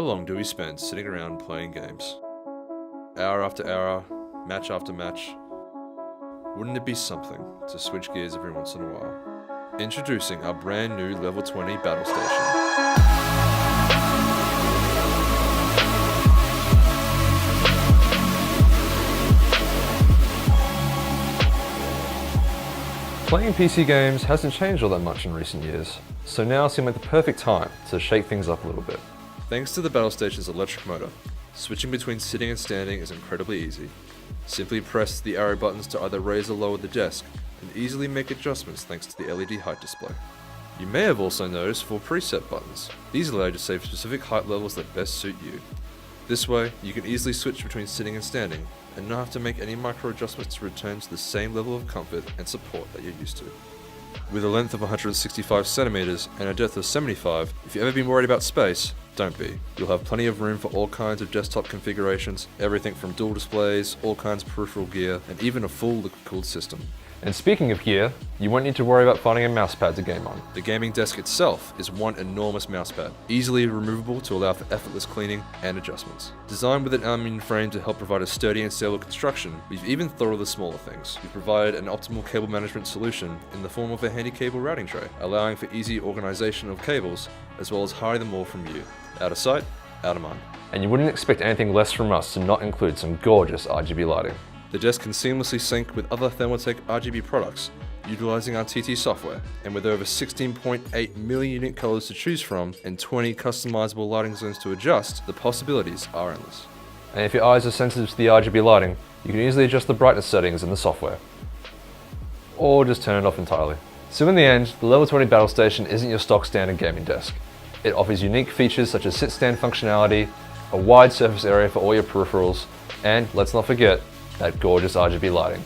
long do we spend sitting around playing games? Hour after hour, match after match. Wouldn't it be something to switch gears every once in a while? Introducing our brand new level 20 Battlestation. Playing PC games hasn't changed all that much in recent years, so now seems like the perfect time to shake things up a little bit. Thanks to the Battlestation's electric motor, switching between sitting and standing is incredibly easy. Simply press the arrow buttons to either raise or lower the desk, and easily make adjustments thanks to the LED height display. You may have also noticed 4 preset buttons. These allow you to save specific height levels that best suit you. This way, you can easily switch between sitting and standing, and not have to make any micro adjustments to return to the same level of comfort and support that you're used to. With a length of 165 centimeters and a depth of 75, if you've ever been worried about space, don't be. You'll have plenty of room for all kinds of desktop configurations, everything from dual displays, all kinds of peripheral gear, and even a full liquid-cooled system. And speaking of gear, you won't need to worry about finding a mousepad to game on. The gaming desk itself is one enormous mousepad, easily removable to allow for effortless cleaning and adjustments. Designed with an aluminium frame to help provide a sturdy and stable construction, we've even thought of the smaller things. We've provided an optimal cable management solution in the form of a handy cable routing tray, allowing for easy organization of cables, as well as hiding them all from view. Out of sight, out of mind. And you wouldn't expect anything less from us to not include some gorgeous RGB lighting. The desk can seamlessly sync with other Thermaltake RGB products, utilizing our TT software, and with over 16.8 million unique colors to choose from and 20 customizable lighting zones to adjust, the possibilities are endless. And if your eyes are sensitive to the RGB lighting, you can easily adjust the brightness settings in the software. Or just turn it off entirely. So in the end, the Level 20 Battlestation isn't your stock standard gaming desk. It offers unique features such as sit-stand functionality, a wide surface area for all your peripherals, and let's not forget, that gorgeous RGB lighting.